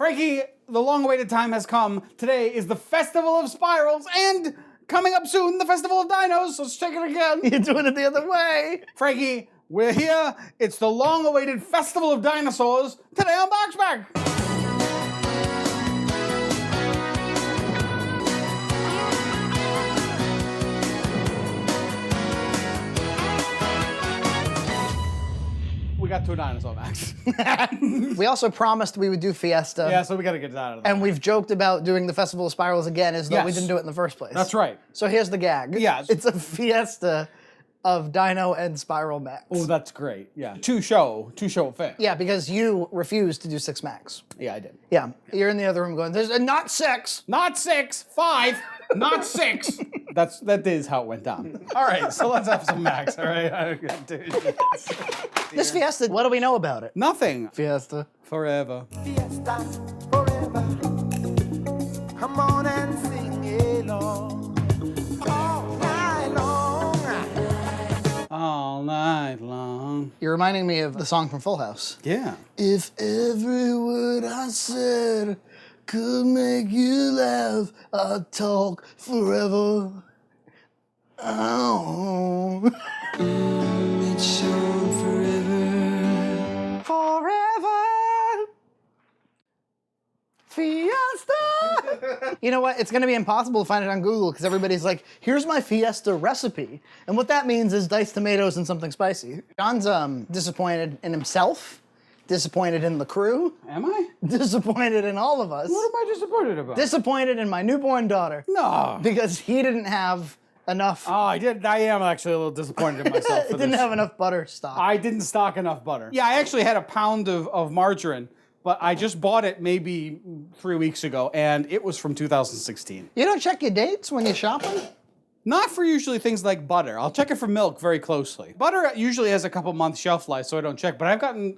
Frankie, the long-awaited time has come. Today is the Festival of Spirals, and coming up soon, the Festival of Dinos. Let's check it again. You're doing it the other way. Frankie, we're here. It's the long-awaited Festival of Dinosaurs. Today on BoxMac. We got 2 dinosaur Macs. We also promised we would do Fiesta. Yeah, so we got to get it out of there. And we've joked about doing the Festival of Spirals again as though we didn't do it in the first place. That's right. So here's the gag. Yeah. It's a Fiesta of Dino and Spiral Macs. Oh, that's great. Yeah. Two show affair. Yeah, because you refused to do 6 Macs. Yeah, I did. Yeah. You're in the other room going, there's a not 6. Not 6, 5, not 6. That is how it went down. All right, so let's have some Macs, all right? This Fiesta, what do we know about it? Nothing. Fiesta. Forever. Fiesta forever. Come on and sing along. All night long. All night long. You're reminding me of the song from Full House. Yeah. If every word I said could make you laugh, I'd talk forever. Oh. It's shown forever. Forever. Fiesta. You know what? It's going to be impossible to find it on Google because everybody's like, here's my Fiesta recipe. And what that means is diced tomatoes and something spicy. John's disappointed in himself, disappointed in the crew. Am I? Disappointed in all of us. What am I disappointed about? Disappointed in my newborn daughter. No. Because he didn't have enough. Oh, I did. I am actually a little disappointed in myself for Didn't this. have enough butter stock. I didn't stock enough butter. Yeah, I actually had a pound of margarine, but I just bought it maybe 3 weeks ago, and it was from 2016. You don't check your dates when you're shopping? Not for usually things like butter. I'll check it for milk very closely. Butter usually has a couple months shelf life, so I don't check, but I've gotten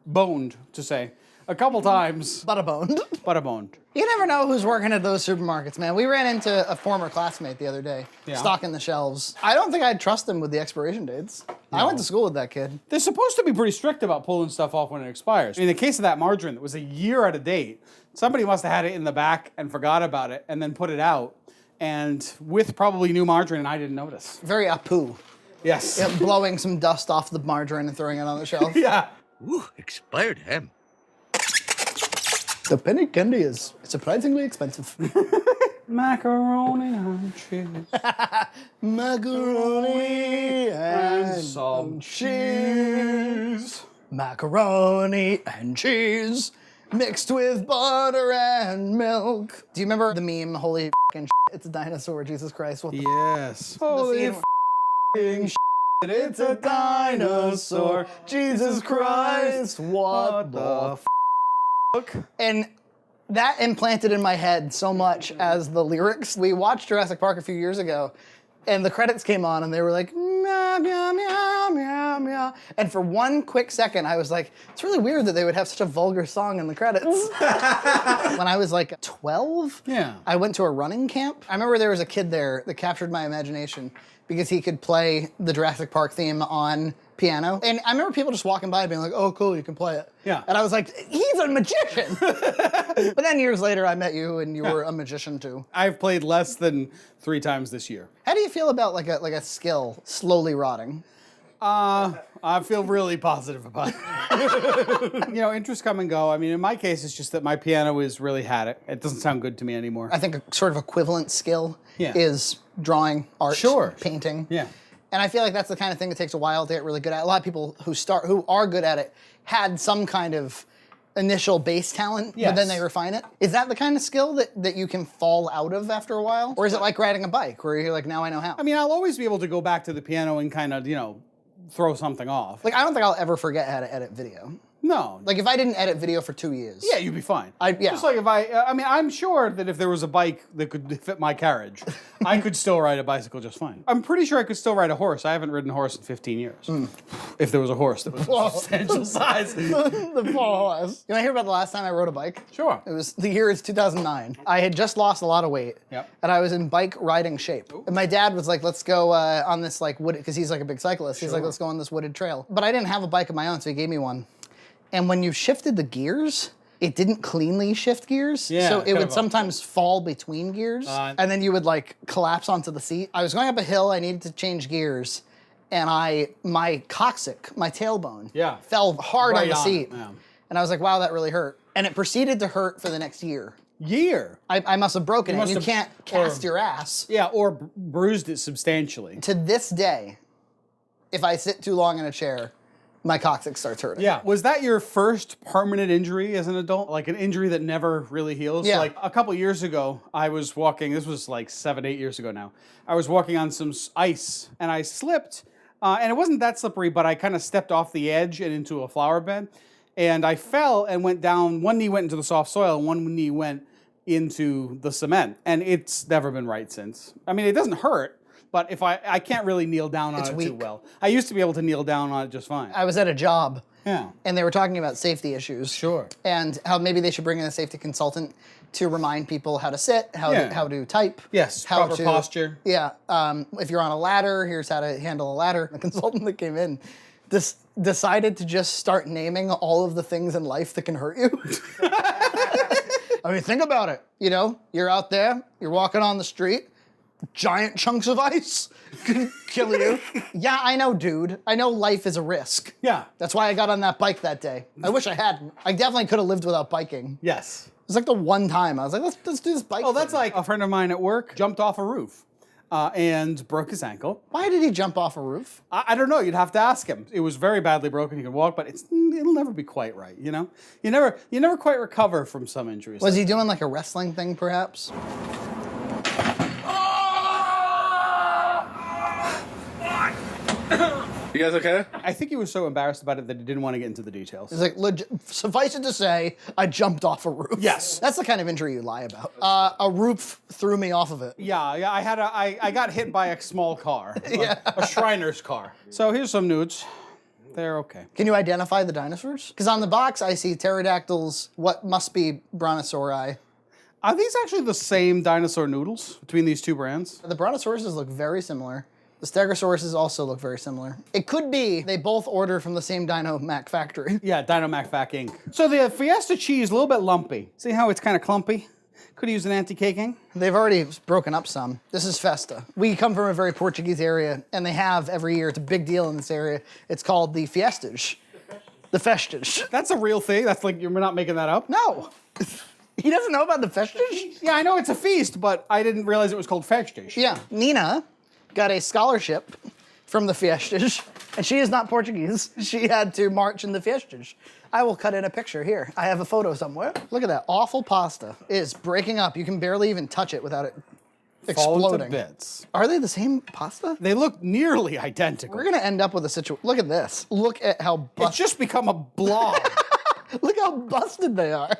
boned, to say, a couple times. Butterboned. Butterboned. You never know who's working at those supermarkets, man. We ran into a former classmate the other day, stocking the shelves. I don't think I'd trust him with the expiration dates. I went to school with that kid. They're supposed to be pretty strict about pulling stuff off when it expires. In the case of that margarine that was a year out of date, somebody must have had it in the back and forgot about it and then put it out, and with probably new margarine, and I didn't notice. Very apu. Yes. Yeah, blowing some dust off the margarine and throwing it on the shelf. Yeah. Ooh, expired ham. The penny candy is surprisingly expensive. Macaroni and cheese. Macaroni and some cheese. Macaroni and cheese mixed with butter and milk. Do you remember the meme, holy f***ing shit, it's a dinosaur, Jesus Christ. What the Yes. Holy f***ing shit, it's a dinosaur. Jesus Christ, what the f***? And that implanted in my head so much as the lyrics. We watched Jurassic Park a few years ago, and the credits came on, and they were like, meow, meow, meow, meow, meow. And for one quick second, I was like, it's really weird that they would have such a vulgar song in the credits. When I was like 12, I went to a running camp. I remember there was a kid there that captured my imagination because he could play the Jurassic Park theme on piano. And I remember people just walking by being like, oh, cool, you can play it. Yeah. And I was like, he's a magician. But then years later, I met you, and you were a magician too. I've played less than 3 times this year. How do you feel about like a skill slowly rotting? I feel really positive about it. You know, interests come and go. I mean, in my case, it's just that my piano is really had it. It doesn't sound good to me anymore. I think a sort of equivalent skill is drawing, art, painting. Yeah. And I feel like that's the kind of thing that takes a while to get really good at. A lot of people who are good at it had some kind of initial base talent, but then they refine it. Is that the kind of skill that you can fall out of after a while? Or is it like riding a bike, where you're like, now I know how? I mean, I'll always be able to go back to the piano and kind of, you know, throw something off. Like, I don't think I'll ever forget how to edit video. No. Like, if I didn't edit video for 2 years. Yeah, you'd be fine. Yeah. Just like if I mean, I'm sure that if there was a bike that could fit my carriage, I could still ride a bicycle just fine. I'm pretty sure I could still ride a horse. I haven't ridden a horse in 15 years. If there was a horse that was a substantial size. The poor horse. You want to hear about the last time I rode a bike? Sure. The year is 2009. I had just lost a lot of weight. Yep. And I was in bike riding shape. Ooh. And my dad was like, let's go on this like wooded, because he's like a big cyclist. He's like, let's go on this wooded trail. But I didn't have a bike of my own, so he gave me one. And when you shifted the gears, it didn't cleanly shift gears. Yeah, so it kind would of sometimes fall between gears, and then you would like collapse onto the seat. I was going up a hill, I needed to change gears, and my coccyx, my tailbone, fell hard Right on the on seat. it, yeah. And I was like, wow, that really hurt. And it proceeded to hurt for the next year. I must have broken it. You can't cast your ass. Yeah, or bruised it substantially. To this day, if I sit too long in a chair, my coccyx starts hurting. Yeah. Was that your first permanent injury as an adult? Like an injury that never really heals? Yeah. Like a couple years ago, I was walking, this was like 7-8 years ago now. I was walking on some ice and I slipped. And it wasn't that slippery, but I kind of stepped off the edge and into a flower bed. And I fell and went down. One knee went into the soft soil and one knee went into the cement. And it's never been right since. I mean, it doesn't hurt, but if I can't really kneel down on it too well. I used to be able to kneel down on it just fine. I was at a job. Yeah. And they were talking about safety issues. Sure. And how maybe they should bring in a safety consultant to remind people how to sit, how to type. Yes, how proper posture. Yeah. If you're on a ladder, here's how to handle a ladder. The consultant that came in decided to just start naming all of the things in life that can hurt you. I mean, think about it. You know, you're out there, you're walking on the street, giant chunks of ice can kill you. Yeah, I know, dude. I know life is a risk. Yeah. That's why I got on that bike that day. I wish I hadn't. I definitely could have lived without biking. Yes. It was like the one time I was like, let's do this bike. Oh, that's thing. like a friend of mine at work jumped off a roof and broke his ankle. Why did he jump off a roof? I don't know. You'd have to ask him. It was very badly broken. He could walk, but it'll never be quite right. You know, you never quite recover from some injuries. Was he doing like a wrestling thing, perhaps? You guys okay? I think he was so embarrassed about it that he didn't want to get into the details. It's like, suffice it to say, I jumped off a roof. Yes. That's the kind of injury you lie about. A roof threw me off of it. Yeah. I got hit by a small car, a Shriner's car. So here's some nudes. They're okay. Can you identify the dinosaurs? Because on the box, I see pterodactyls, what must be brontosauri. Are these actually the same dinosaur noodles between these two brands? The brontosauruses look very similar. The stegosauruses also look very similar. It could be they both order from the same Dino Mac factory. Yeah, Dino Mac Fac Inc. So the Fiesta cheese, a little bit lumpy. See how it's kind of clumpy? Could use an anti-caking. They've already broken up some. This is Festa. We come from a very Portuguese area, and they have every year, it's a big deal in this area, it's called the Fiestas. The Festas. That's a real thing. That's like, you're not making that up? No. He doesn't know about the Festas? Yeah, I know it's a feast, but I didn't realize it was called Festas. Yeah. Nina got a scholarship from the Fiestas, and she is not Portuguese. She had to march in the Fiestas. I will cut in a picture here. I have a photo somewhere. Look at that awful pasta. It is breaking up. You can barely even touch it without it Fall exploding. into bits. Are they the same pasta? They look nearly identical. We're gonna end up with a situation. Look at this. Look at how It's busted. just become a blob. Look how busted they are.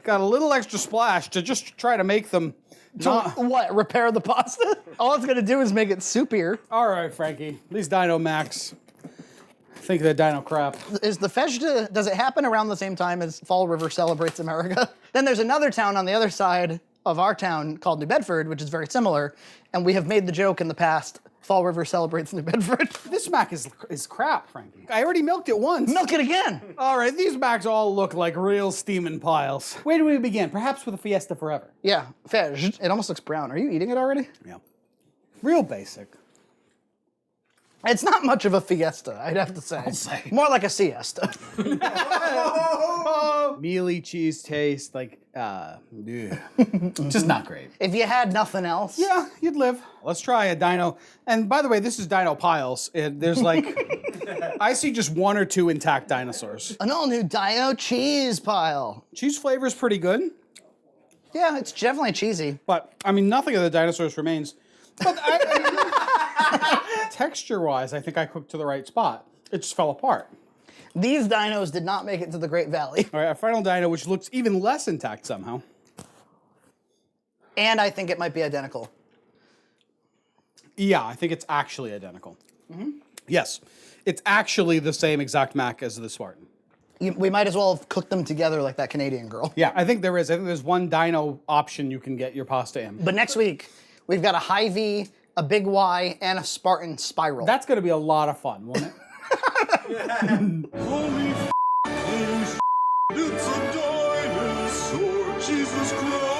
Got a little extra splash to just try to make them What? Repair the pasta? All it's gonna do is make it soupier. All right, Frankie. These Dino Macs. Think they're Dino crap. Is the Festa, does it happen around the same time as Fall River celebrates America? Then there's another town on the other side of our town called New Bedford, which is very similar, and we have made the joke in the past, Fall River celebrates New Bedford. This Mac is crap, Frankie. I already milked it once. Milk it again! All right, these Macs all look like real steaming piles. Where do we begin? Perhaps with a Fiesta Forever. Yeah, Fej. It almost looks brown. Are you eating it already? Yeah. Real basic. It's not much of a fiesta, I'd have to say. I'll say. More like a siesta. Mealy cheese taste, like, just not great. If you had nothing else. Yeah, you'd live. Let's try a Dino. And by the way, this is Dino Piles. There's like, I see just one or two intact dinosaurs. An all-new Dino cheese pile. Cheese flavor is pretty good, Yeah, it's definitely cheesy. but I mean, nothing of the dinosaurs remains. But texture-wise, I think I cooked to the right spot. It just fell apart. These dinos did not make it to the Great Valley. All right, a final dino, which looks even less intact somehow. And I think it might be identical. Yeah, I think it's actually identical. Yes, it's actually the same exact Mac as the Spartan. We might as well have cooked them together like that Canadian girl. Yeah, I think there is. I think there's one dino option you can get your pasta in. But next week, we've got a high V, a big Y, and a Spartan spiral. That's going to be a lot of fun, won't it? sword, Jesus Christ.